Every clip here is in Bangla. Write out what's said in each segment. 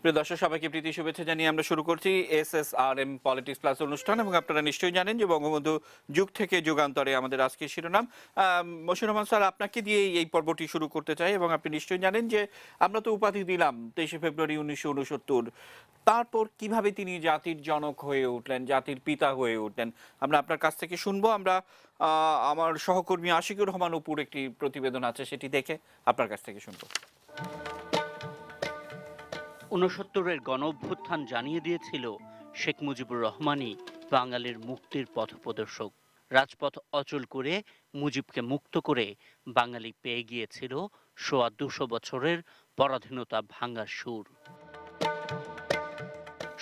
প্রিয় দর্শক সবাইকে প্রীতি শুভেচ্ছা জানিয়ে আমরা শুরু করছি SSRM পলিটিক্স প্লাস অনুষ্ঠান এবং আপনারা নিশ্চয়ই জানেন যে বঙ্গবন্ধু যুগ থেকে যুগান্তরে আমাদের আজকের শিরোনাম। মশিউর রহমান স্যার, আপনাকে দিয়ে এই পর্বটি শুরু করতে চাই এবং আপনি নিশ্চয়ই জানেন যে আমরা তো উপাধি দিলাম 23শে ফেব্রুয়ারি 1969। তারপর কিভাবে তিনি জাতির জনক হয়ে উঠলেন, জাতির পিতা হয়ে উঠলেন, আমরা আপনার কাছ থেকে শুনবো। আমরা আমার সহকর্মী আশিকুর রহমান অপুর একটি প্রতিবেদন আছে, সেটি দেখে আপনার কাছ থেকে শুনবো। ৬৯-এর গণঅভ্যুত্থান জানিয়ে দিয়েছিল শেখ মুজিবুর রহমানই বাঙালির মুক্তির পথপ্রদর্শক। রাজপথ অচল করে মুজিবকে মুক্ত করে বাঙালি পেয়ে গিয়েছিল সোয়া ২০০ বছরের পরাধীনতা ভাঙার সুর।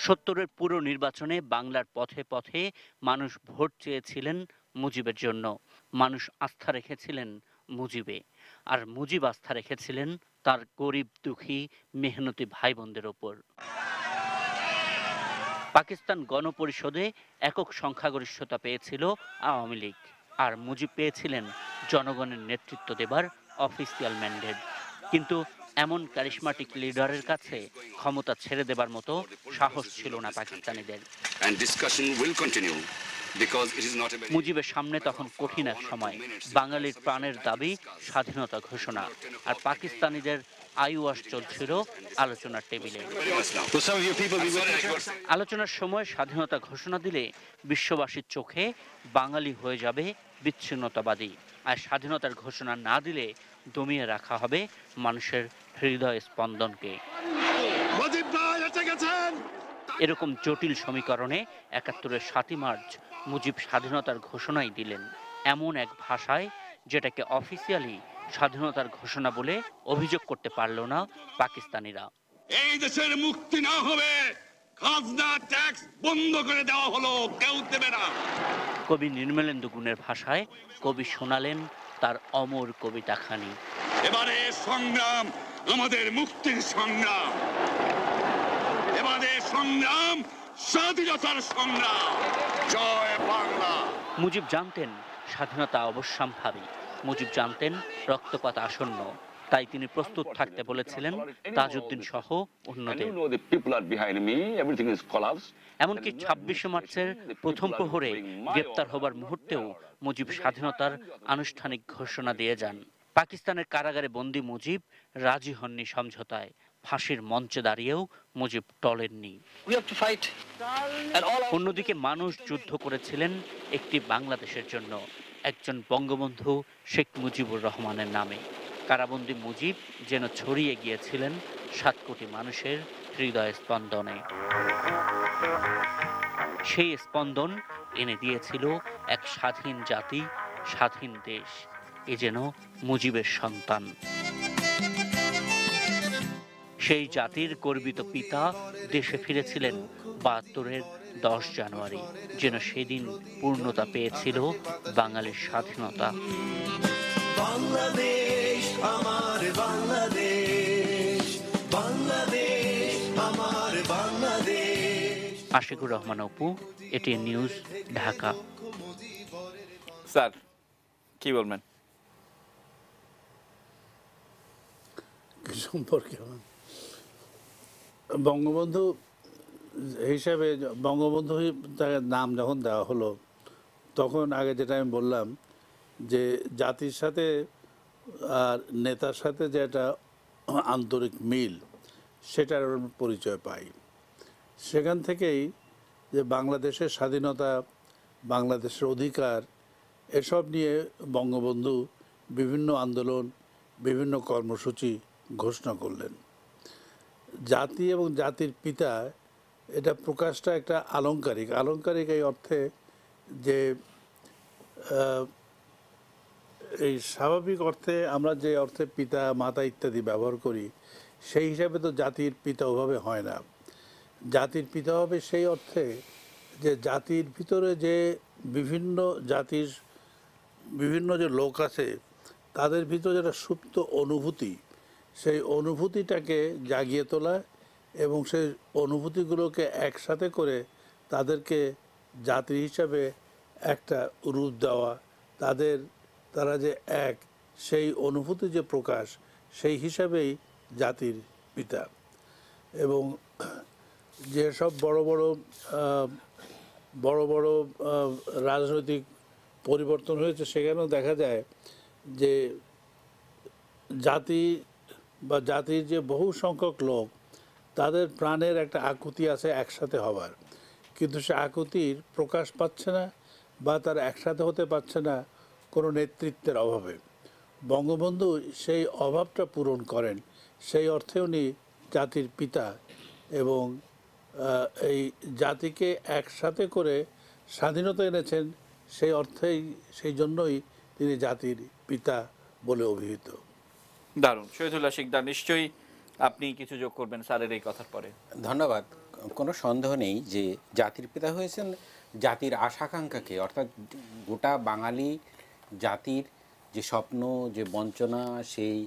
৭০-এর পুরো নির্বাচনে বাংলার পথে পথে মানুষ ভোট চেয়েছিলেন মুজিবের জন্য। মানুষ আস্থা রেখেছিলেন মুজিবে, আর মুজিব আস্থা রেখেছিলেন তার গরিব দুঃখী মেহনতি ভাই বোনদের ওপর। পাকিস্তান গণপরিষদে একক সংখ্যাগরিষ্ঠতা পেয়েছিল আওয়ামী লীগ, আর মুজিব পেয়েছিলেন জনগণের নেতৃত্ব দেবার অফিসিয়াল ম্যান্ডেট। কিন্তু এমন ক্যারিশমাটিক লিডারের কাছে ক্ষমতা ছেড়ে দেবার মতো সাহস ছিল না পাকিস্তানিদের। মুজিবের সামনে তখন কঠিন এক সময়। বাঙালির প্রাণের দাবি স্বাধীনতা ঘোষণা, আর পাকিস্তানিদের আইওয়াশ চলছিল আলোচনার টেবিলে। আলোচনার সময় স্বাধীনতা ঘোষণা দিলে বিশ্ববাসীর চোখে বাঙালি হয়ে যাবে বিচ্ছিন্নতাবাদী, আর স্বাধীনতার ঘোষণা না দিলে দমিয়ে রাখা হবে মানুষের হৃদয় স্পন্দনকে। এরকম জটিল সমীকরণে ৭১-এর ৭ই মার্চ মুজিব স্বাধীনতার ঘোষণাই দিলেন, এমন এক ভাষায় যেটাকে অফিসিয়ালি স্বাধীনতার ঘোষণা বলে অভিযোগ করতে পারল না পাকিস্তানিরা। এই দেশের মুক্তি না হবে, খাজনা ট্যাক্স বন্ধ করে দেওয়া হলো, কেউ দেবে না। কবি নির্মলেন্দু গুণের ভাষায় কবি শোনালেন তার অমর কবিতাখানি। এবারে সংগ্রাম আমাদের মুক্তির সংগ্রাম, এবারে সংগ্রাম স্বাধীনতার সংগ্রাম। জয় বাংলা। মুজিব জানতেন স্বাধীনতা অবশ্যম্ভাবী, মুজিব জানতেন রক্তপাত আসন্ন, তাই তিনি প্রস্তুত থাকতে বলেছিলেন তাজউদ্দিন সহ অন্যদের। এমনকি ২৬শে মার্চের প্রথম প্রহরে গ্রেপ্তার হবার মুহূর্তেও মুজিব স্বাধীনতার আনুষ্ঠানিক ঘোষণা দিয়ে যান। পাকিস্তানের কারাগারে বন্দী মুজিব রাজি হননি সমঝোতায়। ফাঁসির মঞ্চে দাঁড়িয়েও মুজিব টলেননি। অন্যদিকে মানুষ যুদ্ধ করেছিলেন একটি বাংলাদেশের জন্য, একজন বঙ্গবন্ধু শেখ মুজিবুর রহমানের নামে। কারাবন্দী মুজিব যেন ছড়িয়ে গিয়েছিলেন ৭ কোটি মানুষের হৃদয় স্পন্দনে। সেই স্পন্দন এনে দিয়েছিল এক স্বাধীন জাতি, স্বাধীন দেশ। এ যেন মুজিবের সন্তান। সেই জাতির গর্বিত পিতা দেশে ফিরেছিলেন ৭২-এর ১০ জানুয়ারি, যেন সেদিন পূর্ণতা পেয়েছিল বাঙালির স্বাধীনতা। বাংলাদেশ আমার বাংলাদেশ, বাংলাদেশ আমার Bangladesh. Ashikur Rahman Apu, ATN news, Dhaka. Sir কি বলবেন সম্পর্কে? বঙ্গবন্ধু হিসাবে, বঙ্গবন্ধু তার নাম যখন দেওয়া হলো, তখন আগে যেটা আমি বললাম যে জাতির সাথে আর নেতার সাথে যে একটা আন্তরিক মিল, সেটার পরিচয় পাই। সেখান থেকেই যে বাংলাদেশের স্বাধীনতা, বাংলাদেশের অধিকার, এসব নিয়ে বঙ্গবন্ধু বিভিন্ন আন্দোলন, বিভিন্ন কর্মসূচি ঘোষণা করলেন। জাতি এবং জাতির পিতা, এটা প্রকাশটা একটা আলংকারিক এই অর্থে যে এই স্বাভাবিক অর্থে আমরা যে অর্থে পিতা মাতা ইত্যাদি ব্যবহার করি, সেই হিসাবে তো জাতির পিতা ওভাবে হয় না। জাতির পিতা হবে সেই অর্থে যে জাতির ভিতরে যে বিভিন্ন জাতির বিভিন্ন যে লোক আছে, তাদের ভিতরে যেটা সুপ্ত অনুভূতি, সেই অনুভূতিটাকে জাগিয়ে তোলা এবং সেই অনুভূতিগুলোকে একসাথে করে তাদেরকে জাতি হিসাবে একটা রূপ দেওয়া, তারা যে এক, সেই অনুভূতি যে প্রকাশ, সেই হিসাবেই জাতির পিতা। এবং যেসব বড় বড় বড় বড় রাজনৈতিক পরিবর্তন হয়েছে সেখানেও দেখা যায় যে জাতি বা জাতির যে বহু সংখ্যক লোক তাদের প্রাণের একটা আকুতি আছে একসাথে হওয়ার, কিন্তু সে আকুতির প্রকাশ পাচ্ছে না বা তারা একসাথে হতে পারছে না কোনো নেতৃত্বের অভাবে। বঙ্গবন্ধু সেই অভাবটা পূরণ করেন, সেই অর্থে উনি জাতির পিতা এবং এই জাতিকে একসাথে করে স্বাধীনতা এনেছেন, সেই অর্থেই সেই জন্যই তিনি জাতির পিতা বলে অভিহিত। দারুণ। শহীদুল্লাহ শিকদার, নিশ্চয়ই আপনি কিছু যোগ করবেন স্যারের এই কথার পরে। ধন্যবাদ। কোনো সন্দেহ নেই যে জাতির পিতা হয়েছেন জাতির আশাকাঙ্ক্ষাকে, অর্থাৎ গোটা বাঙালি জাতির যে স্বপ্ন, যে বঞ্চনা, সেই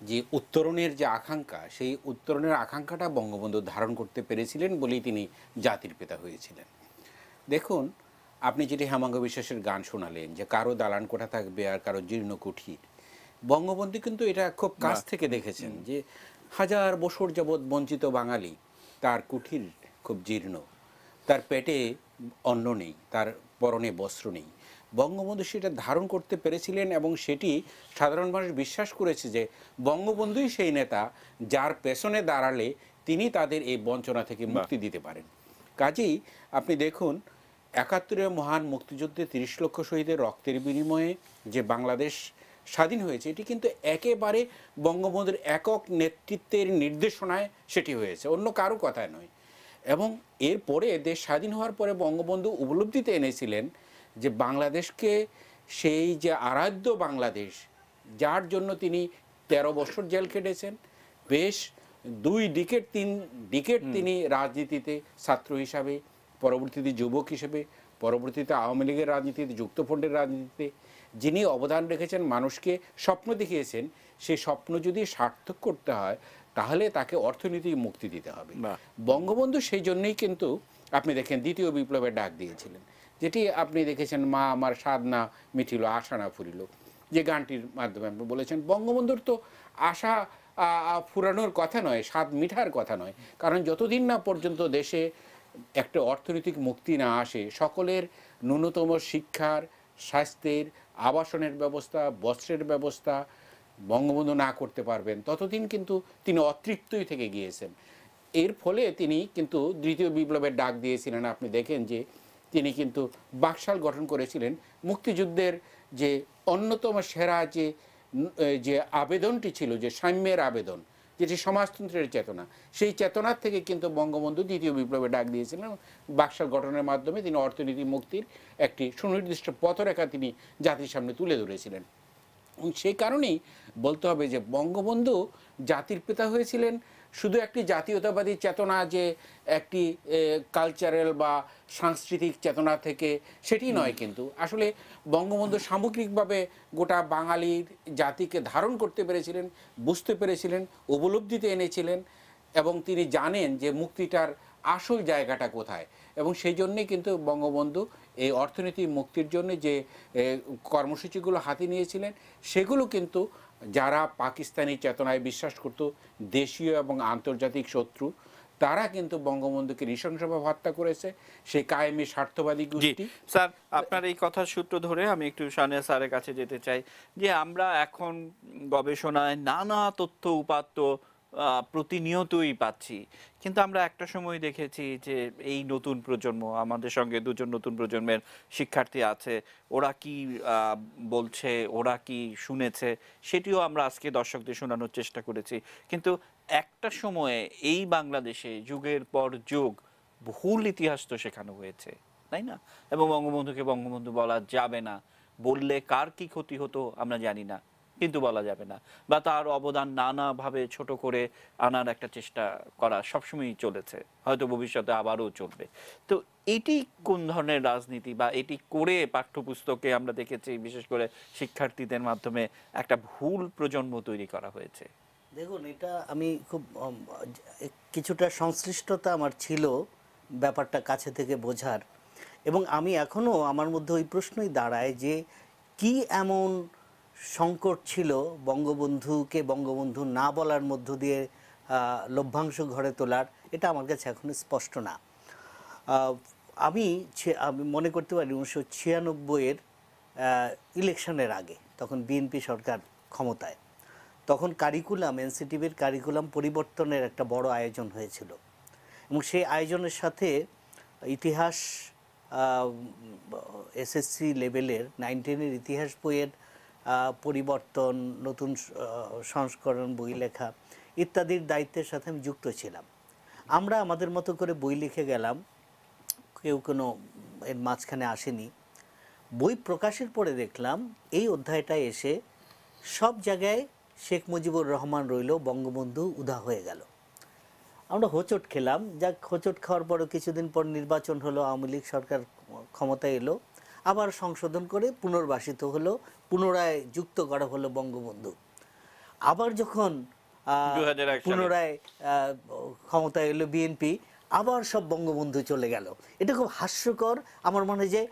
যে উত্তরণের যে আকাঙ্ক্ষা, সেই উত্তরণের আকাঙ্ক্ষাটা বঙ্গবন্ধু ধারণ করতে পেরেছিলেন বলেই তিনি জাতির পিতা হয়েছিলেন। দেখুন, আপনি যেটি হেমাঙ্গ বিশ্বাসের গান শোনালেন যে কারো দালান কোঠা থাকবে আর কারো জীর্ণ কুঠির, বঙ্গবন্ধু কিন্তু এটা খুব কাছ থেকে দেখেছেন যে হাজার বছর যাবৎ বঞ্চিত বাঙালি, তার কুঠির খুব জীর্ণ, তার পেটে অন্ন নেই, তার পরনে বস্ত্র নেই। বঙ্গবন্ধু সেটা ধারণ করতে পেরেছিলেন এবং সেটি সাধারণ মানুষ বিশ্বাস করেছে যে বঙ্গবন্ধুই সেই নেতা যার পেছনে দাঁড়ালে তিনি তাদের এই বঞ্চনা থেকে মুক্তি দিতে পারেন। কাজেই আপনি দেখুন, ৭১ মহান মুক্তিযুদ্ধে ৩০ লক্ষ শহীদের রক্তের বিনিময়ে যে বাংলাদেশ স্বাধীন হয়েছে, এটি কিন্তু একেবারে বঙ্গবন্ধুর একক নেতৃত্বের নির্দেশনায় সেটি হয়েছে, অন্য কারো কথায় নয়। এবং এরপরে দেশ স্বাধীন হওয়ার পরে বঙ্গবন্ধু উপলব্ধিতে এনেছিলেন যে বাংলাদেশকে সেই যে আরাধ্য বাংলাদেশ, যার জন্য তিনি ১৩ বছর জেল খেটেছেন, বেশ ২ ডিকেড ৩ ডিকেড তিনি রাজনীতিতে ছাত্র হিসাবে, পরবর্তীতে যুবক হিসেবে, পরবর্তীতে আওয়ামী লীগের রাজনীতিতে, যুক্তফ্রন্টের রাজনীতিতে যিনি অবদান রেখেছেন, মানুষকে স্বপ্ন দেখিয়েছেন, সেই স্বপ্ন যদি সার্থক করতে হয় তাহলে তাকে অর্থনৈতিক মুক্তি দিতে হবে। বঙ্গবন্ধু সেই জন্যই কিন্তু আপনি দেখেন দ্বিতীয় বিপ্লবের ডাক দিয়েছিলেন, যেটি আপনি দেখেছেন মা আমার স্বাদ না মিঠিল আশা না ফুরিল, যে গানটির মাধ্যমে আপনি বলেছেন বঙ্গবন্ধুর তো আশা ফুরানোর কথা নয়, স্বাদ মিঠার কথা নয়। কারণ যতদিন না পর্যন্ত দেশে একটা অর্থনৈতিক মুক্তি না আসে, সকলের ন্যূনতম শিক্ষার, স্বাস্থ্যের, আবাসনের ব্যবস্থা, বস্ত্রের ব্যবস্থা বঙ্গবন্ধু না করতে পারবেন, ততদিন কিন্তু তিনি অতৃপ্তই থেকে গিয়েছেন। এর ফলে তিনি কিন্তু দ্বিতীয় বিপ্লবের ডাক দিয়েছিলেন। আপনি দেখেন যে তিনি কিন্তু বাকশাল গঠন করেছিলেন। মুক্তিযুদ্ধের যে অন্যতম সেরা যে আবেদনটি ছিল, যে সাম্যের আবেদন, যেটি সমাজতন্ত্রের চেতনা, সেই চেতনার থেকে কিন্তু বঙ্গবন্ধু দ্বিতীয় বিপ্লবে ডাক দিয়েছিলেন। বাকশাল গঠনের মাধ্যমে তিনি অর্থনীতি মুক্তির একটি সুনির্দিষ্ট পথরেখা তিনি জাতির সামনে তুলে ধরেছিলেন। সেই কারণেই বলতে হবে যে বঙ্গবন্ধু জাতির পিতা হয়েছিলেন শুধু একটি জাতীয়তাবাদী চেতনা, যে একটি কালচারাল বা সাংস্কৃতিক চেতনা থেকে, সেটি নয়। কিন্তু আসলে বঙ্গবন্ধু সামগ্রিকভাবে গোটা বাঙালির জাতিকে ধারণ করতে পেরেছিলেন, বুঝতে পেরেছিলেন, উপলব্ধিতে এনেছিলেন এবং তিনি জানেন যে মুক্তিটার আসল জায়গাটা কোথায়। এবং সেই জন্যেই কিন্তু বঙ্গবন্ধু এই অর্থনীতি মুক্তির জন্য যে কর্মসূচিগুলো হাতে নিয়েছিলেন, সেগুলো কিন্তু যারা পাকিস্তানি চেতনায় বিশ্বাস করত, দেশীয় এবং আন্তর্জাতিক শত্রু, তারা কিন্তু বঙ্গবন্ধুকে নৃশংসভাবে হত্যা করেছে। সেই কায়েমি স্বার্থবাদী গোষ্ঠী। স্যার, আপনার এই কথার সূত্র ধরে আমি একটু সানিয়া স্যারের কাছে যেতে চাই যে আমরা এখন গবেষণায় নানা তথ্য উপাত্ত প্রতিনিয়তই পাচ্ছি, কিন্তু আমরা একটা সময় দেখেছি যে এই নতুন প্রজন্ম, আমাদের সঙ্গে দুজন নতুন প্রজন্মের শিক্ষার্থী আছে, ওরা কি বলছে, ওরা কি শুনেছে, সেটিও আমরা আজকে দর্শকদের শোনানোর চেষ্টা করেছি। কিন্তু একটা সময়ে এই বাংলাদেশে যুগের পর যুগ ভুল ইতিহাস তো শেখানো হয়েছে, তাই না? এবং বঙ্গবন্ধুকে বঙ্গবন্ধু বলা যাবে না, বললে কার কি ক্ষতি হতো আমরা জানি না, কিন্তু বলা যাবে না, বা তার অবদান নানাভাবে ছোট করে আনার একটা চেষ্টা করা সবসময়ই চলেছে, হয়তো ভবিষ্যতে আবারও চলবে। তো এটি কোন ধরনের রাজনীতি, বা এটি করে পাঠ্যপুস্তকে আমরা দেখেছি বিশেষ করে শিক্ষার্থীদের মাধ্যমে একটা ভুল প্রজন্ম তৈরি করা হয়েছে? দেখুন, এটা আমি খুব কিছুটা সংশ্লিষ্টতা আমার ছিল ব্যাপারটা কাছে থেকে বোঝার, এবং আমি এখনও আমার মধ্যে ওই প্রশ্নই দাঁড়ায় যে কি এমন সংকট ছিল বঙ্গবন্ধুকে বঙ্গবন্ধু না বলার মধ্য দিয়ে লভ্যাংশ ঘরে তোলার, এটা আমার কাছে এখনো স্পষ্ট না। আমি মনে করতে পারি 1996-এর ইলেকশনের আগে, তখন বিএনপি সরকার ক্ষমতায়, তখন কারিকুলাম, এনসিটিভির কারিকুলাম পরিবর্তনের একটা বড় আয়োজন হয়েছিল এবং সেই আয়োজনের সাথে ইতিহাস এসএসসি লেভেলের 9-10-এর ইতিহাস বইয়ের পরিবর্তন, নতুন সংস্করণ, বই লেখা ইত্যাদির দায়িত্বের সাথে আমি যুক্ত ছিলাম। আমরা আমাদের মতো করে বই লিখে গেলাম, কেউ কোনো এর মাঝখানে আসেনি। বই প্রকাশের পরে দেখলাম এই অধ্যায়টা এসে সব জায়গায় শেখ মুজিবুর রহমান রইল, বঙ্গবন্ধু উধা হয়ে গেল। আমরা হোঁচট খেলাম। যাক, হোঁচট খাওয়ার পরও কিছুদিন পর নির্বাচন হলো, আওয়ামী লীগ সরকার ক্ষমতায় এলো, আবার সংশোধন করে পুনর্বাসিত হলো, পুনরায় যুক্ত করা হলো বঙ্গবন্ধু। আবার যখন 2001 সালে পুনরায় ক্ষমতায় এলো বিএনপি, আবার সব বঙ্গবন্ধু চলে গেল। এটা খুব হাস্যকর, আমার মনে হয় যে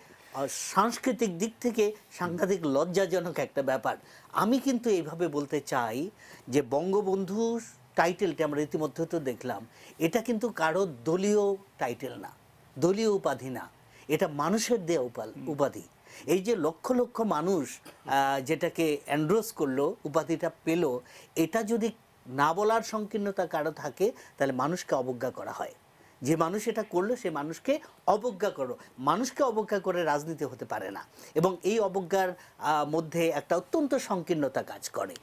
সাংস্কৃতিক দিক থেকে সাংঘাতিক লজ্জাজনক একটা ব্যাপার। আমি কিন্তু এইভাবে বলতে চাই যে বঙ্গবন্ধু টাইটেলটা আমরা ইতিমধ্যে তো দেখলাম, এটা কিন্তু কারো দলীয় টাইটেল না, দলীয় উপাধি না, এটা মানুষের দেয়া উপাধি। এই যে লক্ষ লক্ষ মানুষ যেটাকে এন্ডোর্স করলো, উপাধিটা পেল, এটা যদি না বলার সংকীর্ণতা কারো থাকে তাহলে মানুষকে অবজ্ঞা করা হয়। যে মানুষ এটা করলো সে মানুষকে অবজ্ঞা করো, মানুষকে অবজ্ঞা করে রাজনীতি হতে পারে না, এবং এই অবজ্ঞার মধ্যে একটা অত্যন্ত সংকীর্ণতা কাজ করে।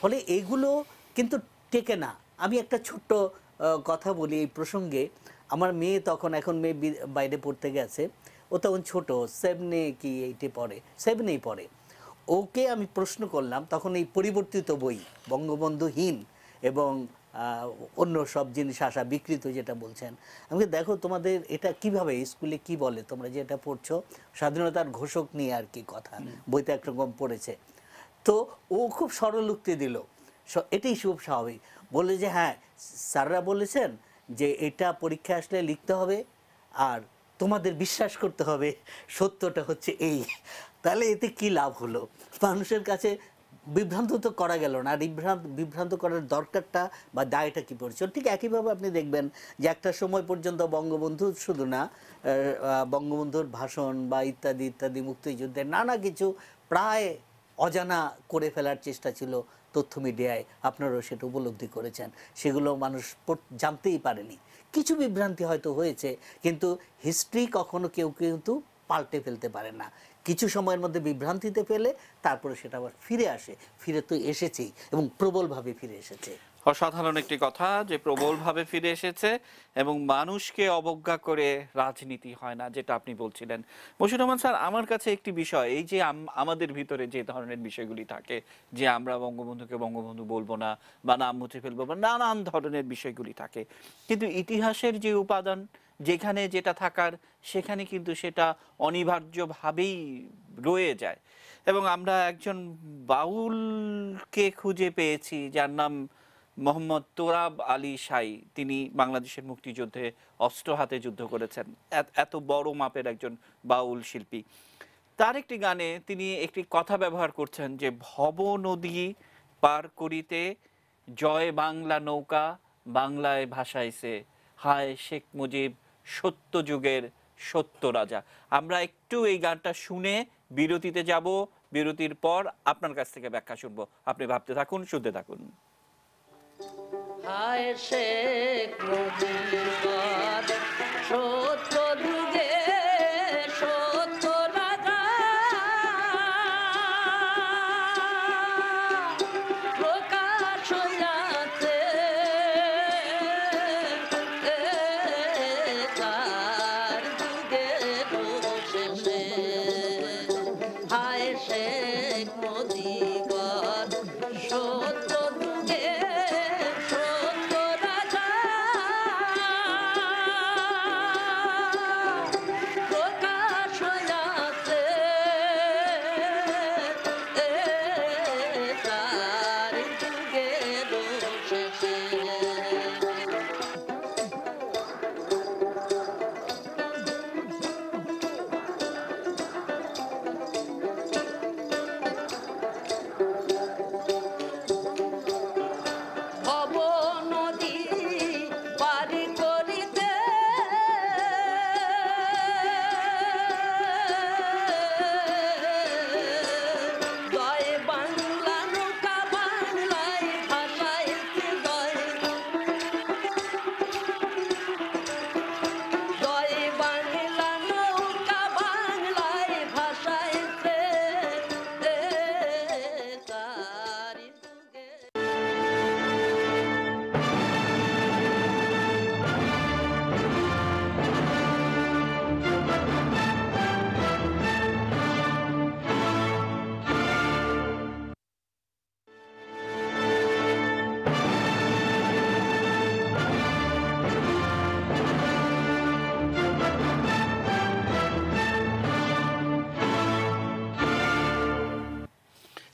ফলে এইগুলো কিন্তু টেকে না। আমি একটা ছোট্ট কথা বলি এই প্রসঙ্গে। আমার মেয়ে তখন, এখন মেয়ে বাইরে পড়তে গেছে, ও তখন ছোট, 7-এ কি 8-এ পড়ে, 7-এই পড়ে। ওকে আমি প্রশ্ন করলাম, তখন এই পরিবর্তিত বই বঙ্গবন্ধুহীন এবং অন্য সব জিনিস আসা, বিকৃত যেটা বলছেন, আমাকে দেখো তোমাদের এটা কিভাবে স্কুলে কি বলে, তোমরা যেটা পড়ছো স্বাধীনতার ঘোষক নিয়ে আর কি কথা, বইতে একরকম পড়েছে। তো ও খুব সরল উক্তি দিল, এটাই খুব স্বাভাবিক, বলে যে হ্যাঁ স্যাররা বলেছেন যে এটা পরীক্ষা আসলে লিখতে হবে আর তোমাদের বিশ্বাস করতে হবে সত্যটা হচ্ছে এই। তাহলে এতে কি লাভ হলো? মানুষের কাছে বিভ্রান্ত তো করা গেল না। বিভ্রান্ত করার দরকারটা বা দায়টা কী পড়ছে? ঠিক একইভাবে আপনি দেখবেন যে একটা সময় পর্যন্ত বঙ্গবন্ধু শুধু না, বঙ্গবন্ধুর ভাষণ বা ইত্যাদি ইত্যাদি, মুক্তিযুদ্ধের নানা কিছু প্রায় অজানা করে ফেলার চেষ্টা ছিল তথ্য মিডিয়ায়, আপনারাও সেটা উপলব্ধি করেছেন। সেগুলো মানুষ জানতেই পারেনি। কিছু বিভ্রান্তি হয়তো হয়েছে, কিন্তু হিস্ট্রি কখনো কেউ কিন্তু পাল্টে ফেলতে পারে না। কিছু সময়ের মধ্যে বিভ্রান্তিতে ফেলে তারপরে সেটা আবার ফিরে আসে, ফিরে তো এসেছেই এবং প্রবলভাবে ফিরে এসেছে। অসাধারণ একটি কথা যে প্রবলভাবে ফিরে এসেছে এবং মানুষকে অবজ্ঞা করে রাজনীতি হয় না, যেটা আপনি বলছিলেন। মশিউর রহমান স্যার, আমার কাছে একটি বিষয়, এই যে আমাদের ভিতরে যে ধরনের বিষয়গুলি থাকে যে আমরা বঙ্গবন্ধুকে বঙ্গবন্ধু বলবো না বা নাম মুছে ফেলবো বা নানান ধরনের বিষয়গুলি থাকে, কিন্তু ইতিহাসের যে উপাদান, যেখানে যেটা থাকার সেখানে কিন্তু সেটা অনিবার্যভাবেই রয়ে যায়। এবং আমরা একজন বাউলকে খুঁজে পেয়েছি যার নাম মোহাম্মদ তোরাব আলী শাই। তিনি বাংলাদেশের মুক্তিযুদ্ধে অস্ত্র হাতে যুদ্ধ করেছেন, এত বড় মাপের একজন বাউল শিল্পী। তার একটি গানে তিনি একটি কথা ব্যবহার করছেন যে ভব নদী পার করিতে জয় বাংলা নৌকা বাংলায় ভাসাইছে, হায় শেখ মুজিব সত্য যুগের সত্য রাজা। আমরা একটু এই গানটা শুনে বিরতিতে যাব, বিরতির পর আপনার কাছ থেকে ব্যাখ্যা শুনবো। আপনি ভাবতে থাকুন, শুনতে থাকুন। হায় শেখ মুজিবুর সত্য যুগে সত্য রাজা, প্রকাশ হইয়াছে তার যুগে বসেছে। হায় শেখ মুজিবুর সত্য যুগে সত্য রাজা,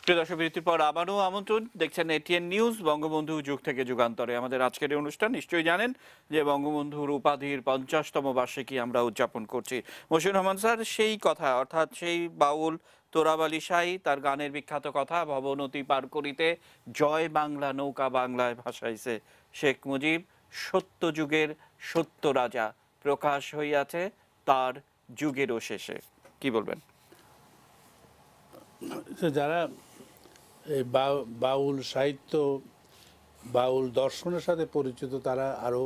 প্রিয় দর্শক, বিরতির পর আবারও আমন্ত্রণ। দেখছেন এটিএন নিউজ, বঙ্গবন্ধু যুগ থেকে যুগান্তরে। আমাদের আজকের এই অনুষ্ঠান নিশ্চয়ই জানেন যে বঙ্গবন্ধুর উপাধির 50তম বার্ষিকী আমরা উদযাপন করছি। মশিউর রহমান স্যার, সেই কথা, অর্থাৎ সেই বাউল তোরাবালি শাহী তার গানের বিখ্যাত কথা, ভবনতি পার করিতে জয় বাংলা নৌকা বাংলায় ভাসাইছে শেখ মুজিব, সত্য যুগের সত্য রাজা, প্রকাশ হইয়াছে তার যুগেরও শেষে। কি বলবেন? যারা এই বাউল সাহিত্য, বাউল দর্শনের সাথে পরিচিত তারা আরও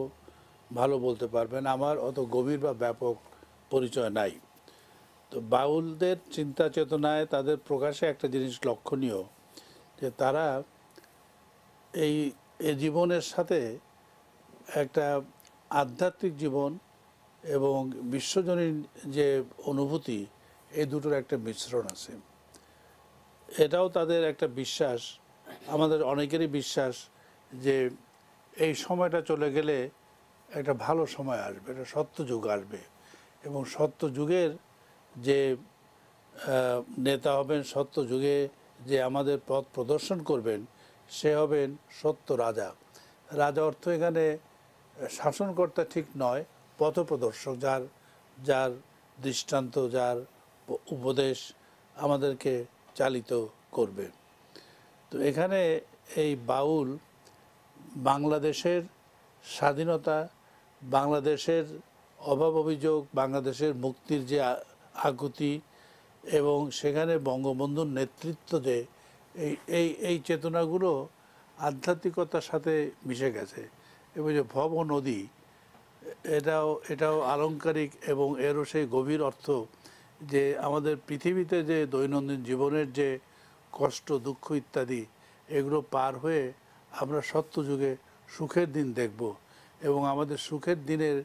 ভালো বলতে পারবেন। আমার অত গভীর বা ব্যাপক পরিচয় নাই। তো বাউলদের চিন্তা চেতনায় তাদের প্রকাশে একটা জিনিস লক্ষণীয়, যে তারা এই জীবনের সাথে একটা আধ্যাত্মিক জীবন এবং বিশ্বজনীন যে অনুভূতি, এই দুটোর একটা মিশ্রণ আছে। এটাও তাদের একটা বিশ্বাস, আমাদের অনেকেরই বিশ্বাস, যে এই সময়টা চলে গেলে একটা ভালো সময় আসবে, একটা সত্য যুগ আসবে, এবং সত্য যুগের যে নেতা হবেন, সত্য যুগে যে আমাদের পথ প্রদর্শন করবেন, সে হবেন সত্য রাজা। রাজা অর্থ এখানে শাসনকর্তা ঠিক নয়, পথপ্রদর্শক, যার দৃষ্টান্ত, যার উপদেশ আমাদেরকে চালিত করবে। তো এখানে এই বাউল বাংলাদেশের স্বাধীনতা, বাংলাদেশের অভাব অভিযোগ, বাংলাদেশের মুক্তির যে আকুতি, এবং সেখানে বঙ্গবন্ধুর নেতৃত্ব, যে এই চেতনাগুলো আধ্যাত্মিকতার সাথে মিশে গেছে। এবং যে ভব নদী, এটাও আলংকারিক, এবং এরও সেই গভীর অর্থ যে আমাদের পৃথিবীতে যে দৈনন্দিন জীবনের যে কষ্ট, দুঃখ ইত্যাদি, এগুলো পার হয়ে আমরা সত্য যুগে সুখের দিন দেখব, এবং আমাদের সুখের দিনের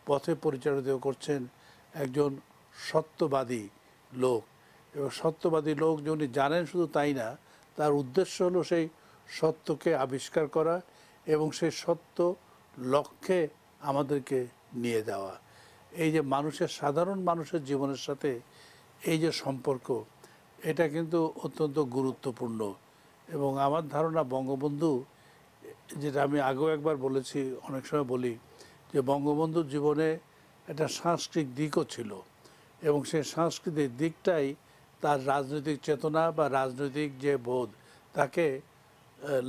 পথে পরিচালিত করছেন একজন সত্যবাদী লোক। এবং সত্যবাদী লোক যিনি জানেন শুধু তাই না, তার উদ্দেশ্য হলো সেই সত্যকে আবিষ্কার করা এবং সেই সত্য লক্ষ্যে আমাদেরকে নিয়ে যাওয়া। এই যে মানুষের, সাধারণ মানুষের জীবনের সাথে এই যে সম্পর্ক, এটা কিন্তু অত্যন্ত গুরুত্বপূর্ণ। এবং আমার ধারণা বঙ্গবন্ধু, যেটা আমি আগেও একবার বলেছি, অনেক সময় বলি, যে বঙ্গবন্ধুর জীবনে একটা সাংস্কৃতিক দিকও ছিল, এবং সেই সাংস্কৃতিক দিকটাই তার রাজনৈতিক চেতনা বা রাজনৈতিক যে বোধ, তাকে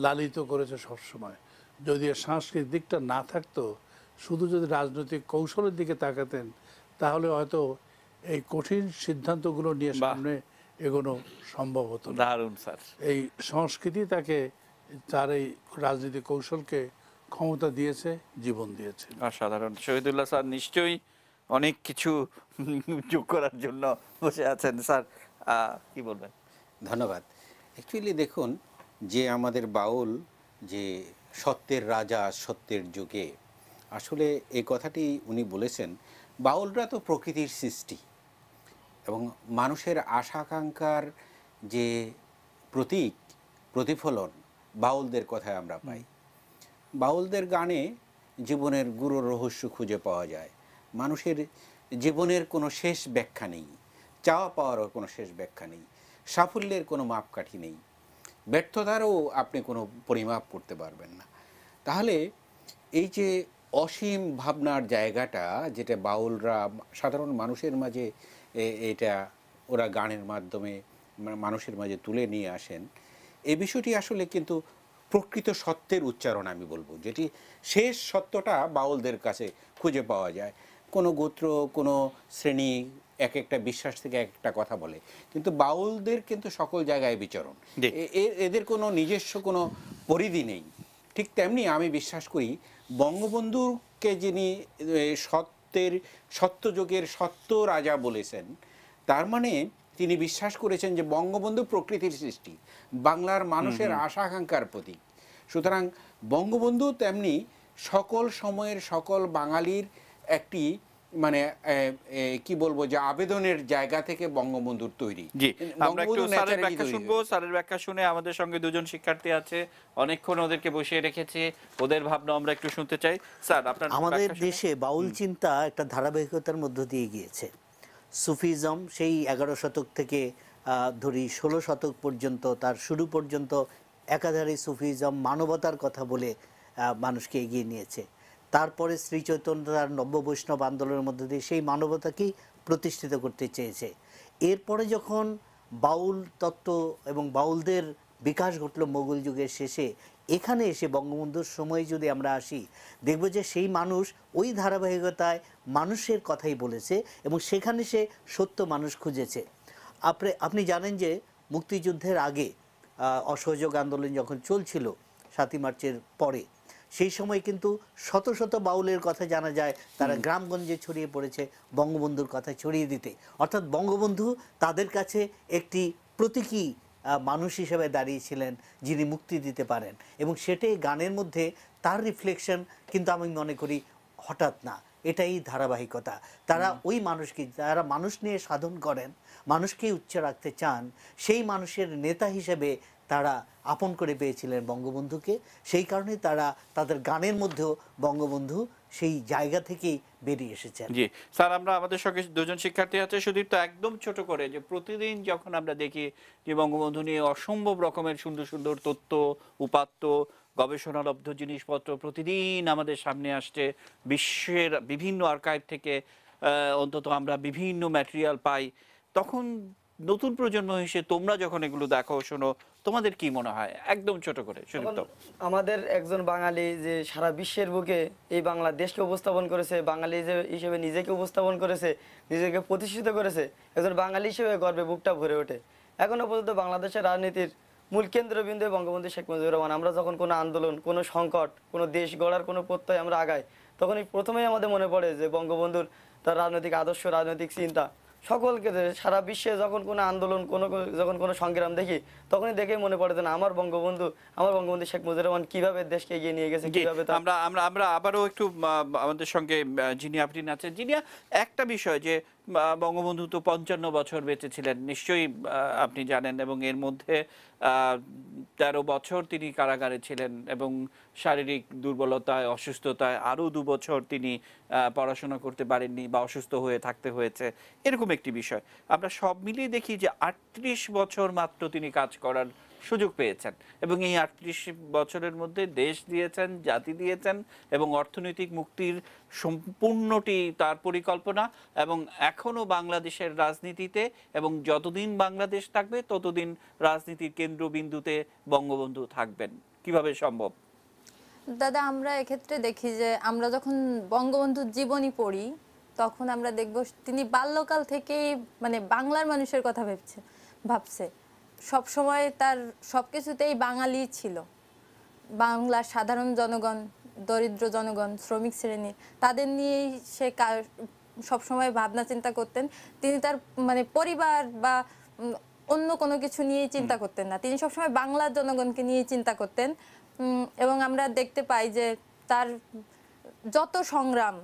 লালিত করেছে সবসময়। যদি এর সাংস্কৃতিক দিকটা না থাকতো, শুধু যদি রাজনৈতিক কৌশলের দিকে তাকাতেন, তাহলে হয়তো এই কঠিন সিদ্ধান্তগুলো নিয়ে সামনে এগোনো সম্ভব হতো না। দারুণ স্যার। এই সংস্কৃতি তাকে, তার এই রাজনৈতিক কৌশলকে ক্ষমতা দিয়েছে, জীবন দিয়েছে। অসাধারণ। শহীদুল্লাহ স্যার নিশ্চয়ই অনেক কিছু যোগ করার জন্য বসে আছেন। স্যার কি বলবেন? ধন্যবাদ। অ্যাকচুয়ালি দেখুন, যে আমাদের বাউল, যে সত্যের রাজা, সত্যের যুগে, আসলে এই কথাটি উনি বলেছেন। বাউলরা তো প্রকৃতির সৃষ্টি, এবং মানুষের আশা আকাঙ্ক্ষার যে প্রতীক, প্রতিফলন বাউলদের কথায় আমরা পাই। বাউলদের গানে জীবনের গুরু রহস্য খুঁজে পাওয়া যায়। মানুষের জীবনের কোনো শেষ ব্যাখ্যা নেই, চাওয়া পাওয়ারও কোনো শেষ ব্যাখ্যা নেই, সাফল্যের কোনো মাপকাঠি নেই, ব্যর্থতারও আপনি কোনো পরিমাপ করতে পারবেন না। তাহলে এই যে অসীম ভাবনার জায়গাটা, যেটা বাউলরা সাধারণ মানুষের মাঝে, এটা ওরা গানের মাধ্যমে মানুষের মাঝে তুলে নিয়ে আসেন, এই বিষয়টি আসলে কিন্তু প্রকৃত সত্যের উচ্চারণ আমি বলবো, যেটি শেষ সত্যটা বাউলদের কাছে খুঁজে পাওয়া যায়। কোনো গোত্র, কোনো শ্রেণী এক একটা বিশ্বাস থেকে এক একটা কথা বলে, কিন্তু বাউলদের কিন্তু সকল জায়গায় বিচরণ, এদের কোনো নিজস্ব কোনো পরিধি নেই। ঠিক তেমনি আমি বিশ্বাস করি বঙ্গবন্ধুকে যিনি সত্যযুগের সত্য রাজা বলেছেন, তার মানে তিনি বিশ্বাস করেছেন যে বঙ্গবন্ধু প্রকৃতির সৃষ্টি, বাংলার মানুষের আশা আকাঙ্ক্ষার প্রতীক। সুতরাং বঙ্গবন্ধু তেমনি সকল সময়ের সকল বাঙালির একটি, মানে কি বলবো, যে আবেদনের জায়গা থেকে বঙ্গবন্ধুর তৈরি। জি, আমরা একটু স্যারের ব্যাখ্যা শুনবো। স্যারের ব্যাখ্যা শুনে, আমাদের সঙ্গে দুজন শিক্ষার্থী আছে, অনেকক্ষণ ওদেরকে বসিয়ে রেখেছে, ওদের ভাবনা আমরা একটু শুনতে চাই। স্যার, আপনার আমাদের দেশে বাউল চিন্তা একটা ধারাবাহিকতার মধ্য দিয়ে গিয়েছে। সুফিজম সেই 11 শতক থেকে ধরি 16 শতক পর্যন্ত, তার শুরু পর্যন্ত একাধারে সুফিজম মানবতার কথা বলে মানুষকে এগিয়ে নিয়েছে। তারপরে শ্রী চৈতন্য তার নব্য বৈষ্ণব আন্দোলনের মধ্যে দিয়ে সেই মানবতাকেই প্রতিষ্ঠিত করতে চেয়েছে। এরপরে যখন বাউল তত্ত্ব এবং বাউলদের বিকাশ ঘটল মোগল যুগের শেষে, এখানে এসে বঙ্গবন্ধুর সময় যদি আমরা আসি, দেখব যে সেই মানুষ ওই ধারাবাহিকতায় মানুষের কথাই বলেছে এবং সেখানে সে সত্য মানুষ খুঁজেছে। আপনি জানেন যে মুক্তিযুদ্ধের আগে অসহযোগ আন্দোলন যখন চলছিল 7ই মার্চের পরে, সেই সময় কিন্তু শত শত বাউলের কথা জানা যায়, তারা গ্রামগঞ্জে ছড়িয়ে পড়েছে বঙ্গবন্ধুর কথা ছড়িয়ে দিতে। অর্থাৎ বঙ্গবন্ধু তাদের কাছে একটি প্রতীকী মানুষ হিসেবে দাঁড়িয়েছিলেন যিনি মুক্তি দিতে পারেন, এবং সেটাই গানের মধ্যে তার রিফ্লেকশন। কিন্তু আমি মনে করি হঠাৎ না, এটাই ধারাবাহিকতা। তারা ওই মানুষকে, যারা মানুষ নিয়ে সাধন করেন, মানুষকেই উচ্চ রাখতে চান, সেই মানুষের নেতা হিসেবে তারা আপন করে পেয়েছিলেন বঙ্গবন্ধুকে। সেই কারণে তারা তাদের গানের মধ্যেও বঙ্গবন্ধু সেই জায়গা থেকেই বেরিয়ে এসেছেন। জি স্যার, আমরা আমাদের সঙ্গে দুজন শিক্ষার্থী আছে, সুদীপ তো একদম ছোট করে, যে প্রতিদিন যখন আমরা দেখি যে বঙ্গবন্ধু নিয়ে অসম্ভব রকমের সুন্দর সুন্দর তথ্য, উপাত্ত, গবেষণালব্ধ জিনিসপত্র প্রতিদিন আমাদের সামনে আসছে, বিশ্বের বিভিন্ন আর্কাইভ থেকে অন্তত আমরা বিভিন্ন ম্যাটেরিয়াল পাই, তখন নতুন প্রজন্ম হিসেবে তোমরা যখন এগুলো দেখো, শোনো, তোমাদের কি মনে হয়? একদম ছোট করে সুদীপ তো। আমাদের একজন বাঙালি যে সারা বিশ্বের বুকে এই বাংলাদেশকে উপস্থাপন করেছে, বাঙালি হিসেবে নিজেকে উপস্থাপন করেছে, নিজেকে প্রতিষ্ঠিত করেছে, একজন বাঙালি হিসেবে গর্বে বুকটা ভরে ওঠে। এখনো পর্যন্ত বাংলাদেশের রাজনীতির মূল কেন্দ্রবিন্দু বঙ্গবন্ধু শেখ মুজিবুর রহমান। আমরা যখন কোনো আন্দোলন, কোনো সংকট, কোনো দেশ গড়ার কোনো প্রত্যয় আমরা আগাই, তখনই প্রথমেই আমাদের মনে পড়ে যে বঙ্গবন্ধুর তার রাজনৈতিক আদর্শ, রাজনৈতিক চিন্তা সকলকে, সারা বিশ্বে যখন কোনো আন্দোলন, যখন কোনো সংগ্রাম দেখি, তখনই দেখেই মনে পড়ে যে না, আমার বঙ্গবন্ধু শেখ মুজিবুর রহমান কিভাবে দেশকে এগিয়ে নিয়ে গেছে, কিভাবে। আমরা আবারও একটু আমাদের সঙ্গে জিনিয়া আপনি আছেন। জিনিয়া, একটা বিষয় যে বঙ্গবন্ধু তো 55 বছর বেঁচে ছিলেন, নিশ্চয়ই আপনি জানেন, এবং এর মধ্যে 13 বছর তিনি কারাগারে ছিলেন এবং শারীরিক দুর্বলতায়, অসুস্থতায় আরও 2 বছর তিনি পড়াশোনা করতে পারেননি বা অসুস্থ হয়ে থাকতে হয়েছে, এরকম একটি বিষয়। আমরা সব মিলিয়ে দেখি যে 38 বছর মাত্র তিনি কাজ করার সুযোগ পেয়েছেন, এবং এই 38 বছরের মধ্যে দেশ দিয়েছেন, জাতি দিয়েছেন, এবং অর্থনৈতিক মুক্তির সম্পূর্ণটি তার পরিকল্পনা। এবং এখনও বাংলাদেশের রাজনীতিতে, এবং যতদিন বাংলাদেশ থাকবে ততদিন রাজনীতির কেন্দ্রবিন্দুতে বঙ্গবন্ধু থাকবেন। কিভাবে সম্ভব? দাদা, আমরা এক্ষেত্রে দেখি যে আমরা যখন বঙ্গবন্ধুর জীবনী পড়ি, তখন আমরা দেখব তিনি বাল্যকাল থেকেই মানে বাংলার মানুষের কথা ভাবছে, সবসময় তার সব কিছুতেই বাঙালি ছিল। বাংলার সাধারণ জনগণ, দরিদ্র জনগণ, শ্রমিক শ্রেণী, তাদের নিয়েই সে সবসময় ভাবনা চিন্তা করতেন। তিনি তার মানে পরিবার বা অন্য কোনো কিছু নিয়েই চিন্তা করতেন না, তিনি সবসময় বাংলার জনগণকে নিয়েই চিন্তা করতেন। এবং আমরা দেখতে পাই যে তার যত সংগ্রাম,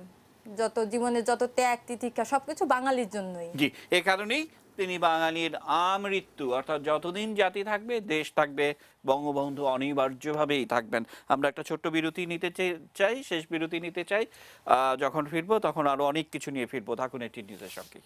যত জীবনে যত ত্যাগ তিতিক্ষা, সবকিছু বাঙালির জন্যই। জি, এ কারণেই তিনি বাঙালির আমৃত্যু, অর্থাৎ যতদিন জাতি থাকবে, দেশ থাকবে, বঙ্গবন্ধু অনিবার্যভাবেই থাকবেন। আমরা একটা ছোট্ট বিরতি নিতে চাই, শেষ বিরতি নিতে চাই। যখন ফিরবো তখন আরো অনেক কিছু নিয়ে ফিরবো। থাকুন এটি নিউজের সঙ্গে।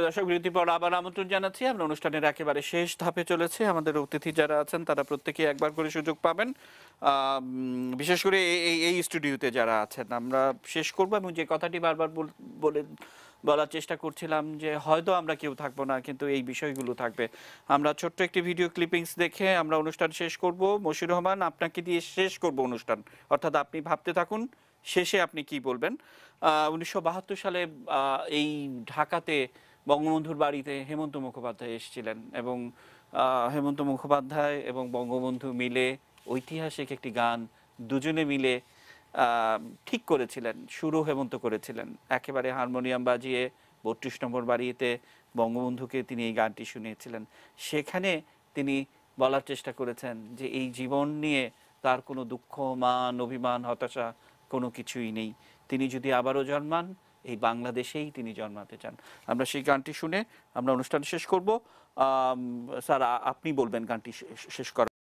দর্শক, বিরতির পর আবার আমন্ত্রণ জানাচ্ছি। আমরা অনুষ্ঠানের একেবারে শেষ ধাপে চলেছে। আমাদের অতিথি যারা আছেন তারা প্রত্যেকে একবার করে সুযোগ পাবেন, বিশেষ করে এই স্টুডিওতে যারা আছেন। আমরা শেষ করব, এবং যে কথাটি বারবার বলার চেষ্টা করছিলাম যে হয়তো আমরা কেউ থাকবো না, কিন্তু এই বিষয়গুলো থাকবে। আমরা ছোট্ট একটি ভিডিও ক্লিপিংস দেখে আমরা অনুষ্ঠান শেষ করব। মশিউর রহমান, আপনাকে দিয়ে শেষ করব অনুষ্ঠান, অর্থাৎ আপনি ভাবতে থাকুন শেষে আপনি কি বলবেন। 1972 সালে এই ঢাকাতে বঙ্গবন্ধুর বাড়িতে হেমন্ত মুখোপাধ্যায় এসেছিলেন, এবং হেমন্ত মুখোপাধ্যায় এবং বঙ্গবন্ধু মিলে ঐতিহাসিক একটি গান দুজনে মিলে ঠিক করেছিলেন, সুরও হেমন্ত করেছিলেন। একেবারে হারমোনিয়াম বাজিয়ে 32 নম্বর বাড়িতে বঙ্গবন্ধুকে তিনি এই গানটি শুনিয়েছিলেন। সেখানে তিনি বলার চেষ্টা করেছেন যে এই জীবন নিয়ে তার কোনো দুঃখ, মান, অভিমান, হতাশা কোনো কিছুই নেই। তিনি যদি আবারও জন্মান, এই বাংলাদেশেই তিনি জন্মাতে চান। আমরা সেই গানটি শুনে আমরা অনুষ্ঠান শেষ করব। স্যার, আপনি বলবেন গানটি শেষ করার।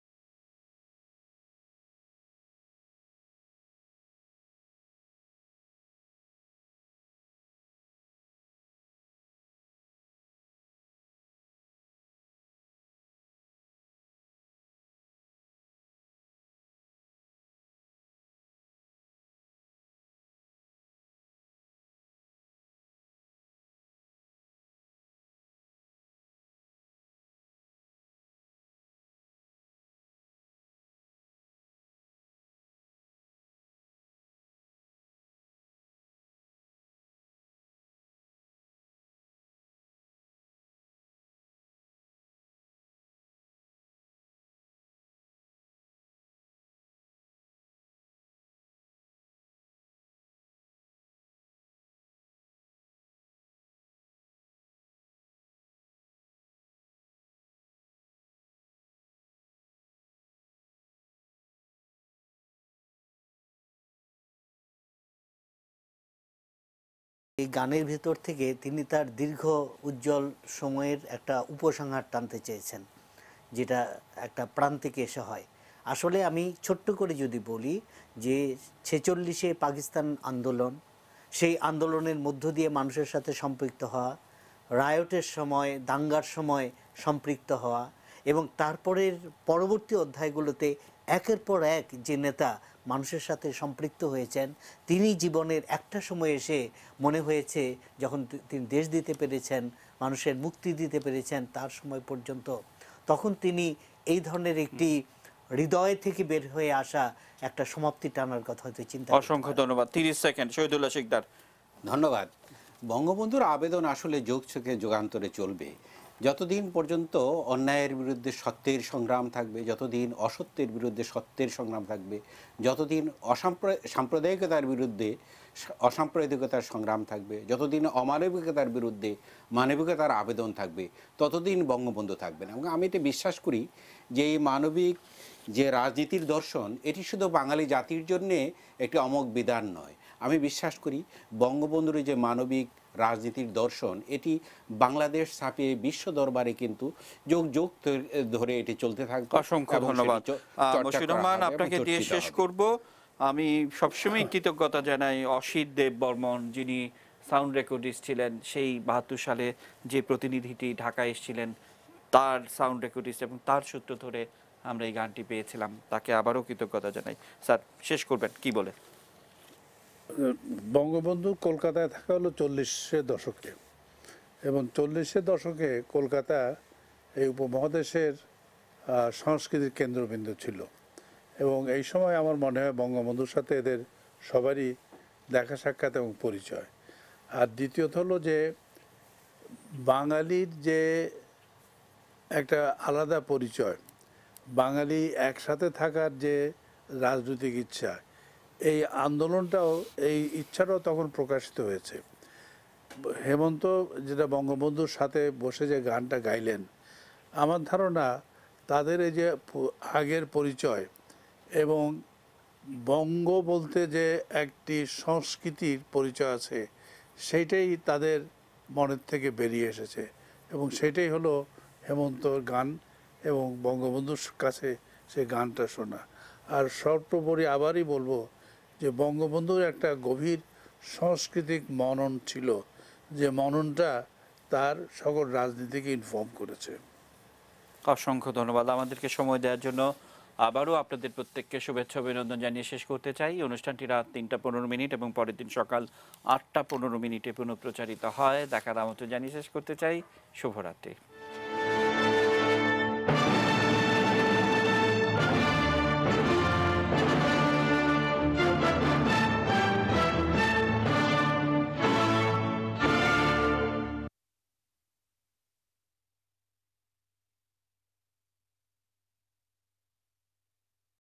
এই গানের ভেতর থেকে তিনি তার দীর্ঘ উজ্জ্বল সময়ের একটা উপসংহার টানতে চেয়েছেন, যেটা একটা প্রান্তিকে এসে হয়। আসলে আমি ছোট্ট করে যদি বলি যে 46-এ পাকিস্তান আন্দোলন, সেই আন্দোলনের মধ্য দিয়ে মানুষের সাথে সম্পৃক্ত হওয়া, রায়টের সময়, দাঙ্গার সময় সম্পৃক্ত হওয়া, এবং তারপরের পরবর্তী অধ্যায়গুলোতে একের পর এক যে নেতা মানুষের সাথে সম্পৃক্ত হয়েছেন, তিনি জীবনের একটা সময় এসে মনে হয়েছে যখন তিনি দেশ দিতে পেরেছেন, মানুষের মুক্তি দিতে পেরেছেন, তার সময় পর্যন্ত তখন তিনি এই ধরনের একটি হৃদয় থেকে বের হয়ে আসা একটা সমাপ্তি টানার কথা হয়তো চিন্তা। অসংখ্য ধন্যবাদ। 30 সেকেন্ড, শহীদুল্লাহ শিকদার। ধন্যবাদ। বঙ্গবন্ধুর আবেদন আসলে যুগ থেকে যুগান্তরে চলবে। যতদিন পর্যন্ত অন্যায়ের বিরুদ্ধে সত্যের সংগ্রাম থাকবে, যতদিন অসত্যের বিরুদ্ধে সত্যের সংগ্রাম থাকবে, যতদিন সাম্প্রদায়িকতার বিরুদ্ধে অসাম্প্রদায়িকতার সংগ্রাম থাকবে, যতদিন অমানবিকতার বিরুদ্ধে মানবিকতার আবেদন থাকবে, ততদিন বঙ্গবন্ধু থাকবেন। এবং আমি এটা বিশ্বাস করি যে এই মানবিক যে রাজনীতির দর্শন, এটি শুধু বাঙালি জাতির জন্যে একটি অমোঘ বিধান নয়। আমি বিশ্বাস করি বঙ্গবন্ধুর যে মানবিক রাজনীতির দর্শন, এটি বাংলাদেশ ছাপিয়ে বিশ্ব দরবারে কিন্তু যুগ যুগ ধরে এটি চলতে থাকবে। অসংখ্য ধন্যবাদ। মশিউর রহমান, আপনাকে দিয়ে শেষ করব। আমি সবসময় কৃতজ্ঞতা জানাই অসিত দেব বর্মন, যিনি সাউন্ড রেকর্ডিস্ট ছিলেন। সেই 72 সালে যে প্রতিনিধিটি ঢাকায় এসেছিলেন, তার সাউন্ড রেকর্ডিস্ট, এবং তার সূত্র ধরে আমরা এই গানটি পেয়েছিলাম। তাকে আবারও কৃতজ্ঞতা জানাই। স্যার, শেষ করবেন কি বলে? বঙ্গবন্ধু কলকাতায় থাকা হলো 40-এর দশকে, এবং 40-এর দশকে কলকাতা এই উপমহাদেশের সংস্কৃতির কেন্দ্রবিন্দু ছিল। এবং এই সময় আমার মনে হয় বঙ্গবন্ধুর সাথে এদের সবারই দেখা সাক্ষাৎ এবং পরিচয়। আর দ্বিতীয়ত হলো যে বাঙালির যে একটা আলাদা পরিচয়, বাঙালি একসাথে থাকার যে রাজনৈতিক ইচ্ছা, এই আন্দোলনটাও, এই ইচ্ছাটাও তখন প্রকাশিত হয়েছে। হেমন্ত যেটা বঙ্গবন্ধুর সাথে বসে যে গানটা গাইলেন, আমার ধারণা তাদের এই যে আগের পরিচয় এবং বঙ্গ বলতে যে একটি সংস্কৃতির পরিচয় আছে, সেইটাই তাদের মনের থেকে বেরিয়ে এসেছে, এবং সেটাই হলো হেমন্তর গান এবং বঙ্গবন্ধুর কাছে সে গানটা শোনা। আর সর্বোপরি আবারই বলবো যে বঙ্গবন্ধুর একটা গভীর সাংস্কৃতিক মনন ছিল, যে মননটা তার সকল রাজনীতিকে ইনফর্ম করেছে। অসংখ্য ধন্যবাদ আমাদেরকে সময় দেওয়ার জন্য। আবারও আপনাদের প্রত্যেককে শুভেচ্ছা অভিনন্দন জানিয়ে শেষ করতে চাই। অনুষ্ঠানটি রাত 3:15 এবং পরের দিন সকাল 8:15 পুনঃপ্রচারিত হয়। দেখার আমন্ত্রণ জানিয়ে শেষ করতে চাই। শুভরাত্রি।